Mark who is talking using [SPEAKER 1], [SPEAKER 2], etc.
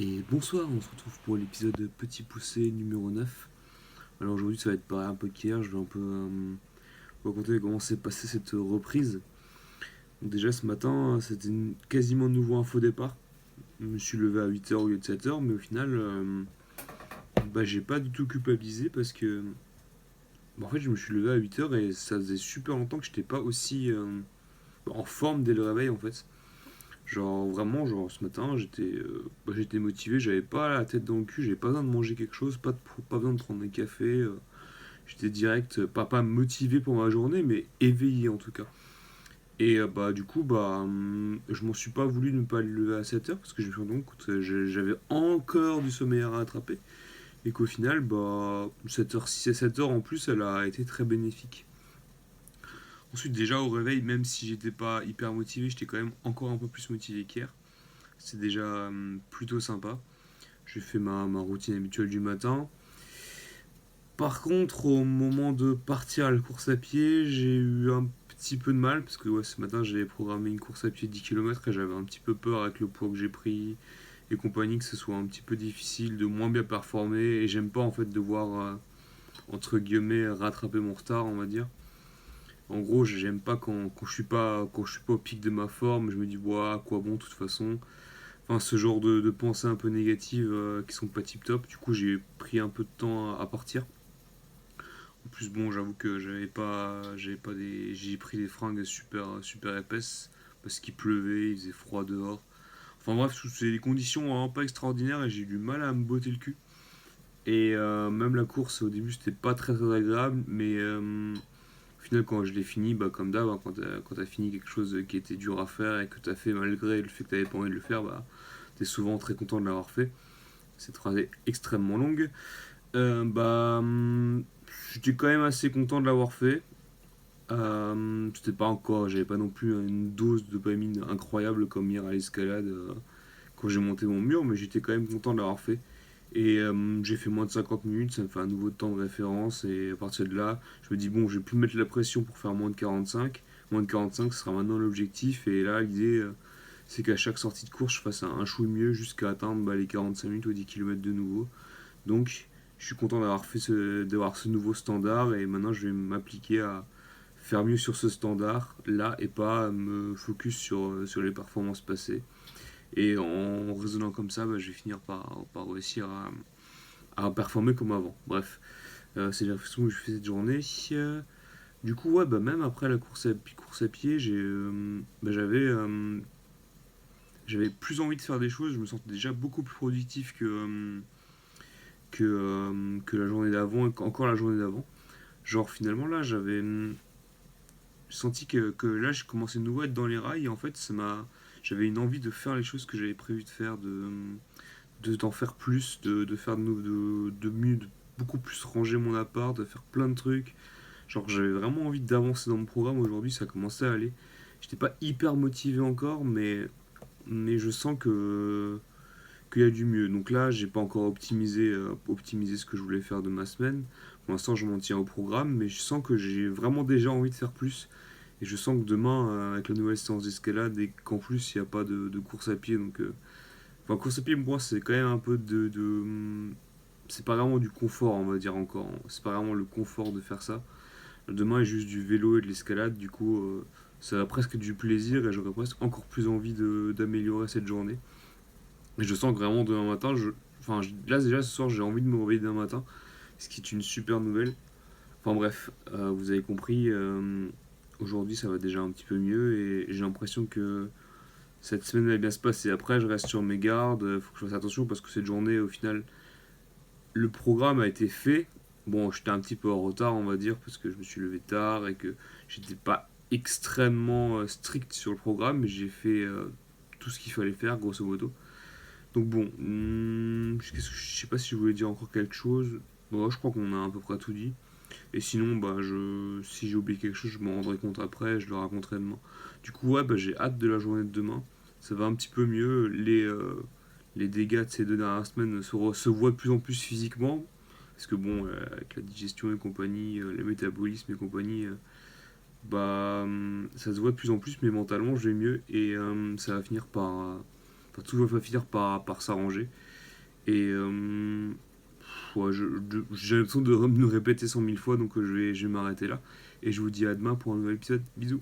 [SPEAKER 1] Et bonsoir, on se retrouve pour l'épisode Petit Poussé numéro 9. Alors aujourd'hui ça va être pareil un peu qu'hier, je vais un peu vous raconter comment s'est passée cette reprise. Donc déjà ce matin c'était quasiment nouveau info départ. Je me suis levé à 8h au lieu de 7h, mais au final j'ai pas du tout culpabilisé parce que en fait je me suis levé à 8h et ça faisait super longtemps que j'étais pas aussi en forme dès le réveil en fait. Genre vraiment, genre ce matin, j'étais motivé, j'avais pas la tête dans le cul, j'avais pas besoin de manger quelque chose, pas besoin de prendre un café. J'étais direct, pas motivé pour ma journée, mais éveillé en tout cas. Et du coup, je m'en suis pas voulu de ne pas aller lever à 7h parce que je me suis rendu compte que j'avais encore du sommeil à rattraper. Et qu'au final, 7h, 6 et 7h en plus, elle a été très bénéfique. Ensuite, déjà au réveil, même si j'étais pas hyper motivé, j'étais quand même encore un peu plus motivé qu'hier. C'est déjà plutôt sympa. J'ai fait ma routine habituelle du matin. Par contre, au moment de partir à la course à pied, j'ai eu un petit peu de mal parce que ouais, ce matin j'avais programmé une course à pied de 10 km et j'avais un petit peu peur avec le poids que j'ai pris et compagnie que ce soit un petit peu difficile, de moins bien performer et j'aime pas en fait devoir entre guillemets rattraper mon retard, on va dire. En gros, j'aime pas quand je suis pas au pic de ma forme, je me dis à quoi bon de toute façon. Enfin, ce genre de pensées un peu négatives qui sont pas tip top. Du coup, j'ai pris un peu de temps à partir. En plus, bon, j'avoue que j'avais pas des, j'ai pris des fringues super épaisses parce qu'il pleuvait, il faisait froid dehors. Enfin bref, c'est des conditions vraiment pas extraordinaires et j'ai eu du mal à me botter le cul. Et même la course au début c'était pas très agréable, mais au final quand je l'ai fini, comme d'hab, hein, quand t'as fini quelque chose qui était dur à faire et que t'as fait malgré le fait que t'avais pas envie de le faire, t'es souvent très content de l'avoir fait. Cette phrase est extrêmement longue. J'étais quand même assez content de l'avoir fait. C'était pas encore, j'avais pas non plus une dose de dopamine incroyable comme hier à l'escalade quand j'ai monté mon mur, mais j'étais quand même content de l'avoir fait. Et j'ai fait moins de 50 minutes, ça me fait un nouveau temps de référence, et à partir de là, je me dis bon, je vais plus mettre la pression pour faire moins de 45. Moins de 45, ce sera maintenant l'objectif, et là, l'idée, c'est qu'à chaque sortie de course, je fasse un chouille mieux jusqu'à atteindre les 45 minutes ou 10 km de nouveau. Donc, je suis content d'avoir ce nouveau standard, et maintenant, je vais m'appliquer à faire mieux sur ce standard là et pas me focus sur les performances passées. Et en raisonnant comme ça, je vais finir par réussir à performer comme avant. Bref, c'est la façon que je fais cette journée. Du coup, ouais, même après la course à pied, j'avais plus envie de faire des choses. Je me sentais déjà beaucoup plus productif que la journée d'avant et encore la journée d'avant. Genre, finalement, là, j'avais senti que là, je commençais de nouveau à être dans les rails et en fait, j'avais une envie de faire les choses que j'avais prévu de faire, d'en faire plus, de faire de mieux, de beaucoup plus ranger mon appart, de faire plein de trucs. Genre, j'avais vraiment envie d'avancer dans mon programme aujourd'hui, ça commençait à aller. J'étais pas hyper motivé encore, mais je sens qu'il y a du mieux. Donc là, j'ai pas encore optimisé ce que je voulais faire de ma semaine. Pour l'instant, je m'en tiens au programme, mais je sens que j'ai vraiment déjà envie de faire plus. Et je sens que demain, avec la nouvelle séance d'escalade, et qu'en plus, il n'y a pas de course à pied, enfin, course à pied, moi, c'est quand même un peu c'est pas vraiment du confort, on va dire encore. C'est pas vraiment le confort de faire ça. Demain est juste du vélo et de l'escalade, du coup, ça a presque du plaisir et j'aurais presque encore plus envie d'améliorer cette journée. Et je sens que vraiment demain matin, là déjà ce soir, j'ai envie de me réveiller demain matin, ce qui est une super nouvelle. Enfin bref, vous avez compris, aujourd'hui ça va déjà un petit peu mieux et j'ai l'impression que cette semaine va bien se passer. Après, je reste sur mes gardes, faut que je fasse attention parce que cette journée, au final, le programme a été fait. Bon, j'étais un petit peu en retard, on va dire, parce que je me suis levé tard et que j'étais pas extrêmement strict sur le programme, mais j'ai fait tout ce qu'il fallait faire, grosso modo. Donc bon, je sais pas si je voulais dire encore quelque chose. Bon, je crois qu'on a à peu près tout dit. Et sinon, si j'ai oublié quelque chose, je m'en rendrai compte après, je le raconterai demain. Du coup, ouais, j'ai hâte de la journée de demain. Ça va un petit peu mieux. Les dégâts de ces 2 dernières semaines se voient de plus en plus physiquement. Parce que bon, avec la digestion et compagnie, le métabolisme et compagnie, ça se voit de plus en plus, mais mentalement, je vais mieux. Et ça va finir enfin, tout va finir par s'arranger. Et ouais, j'ai l'impression de me répéter 100 000 fois, donc je vais m'arrêter là. Et je vous dis à demain pour un nouvel épisode. Bisous.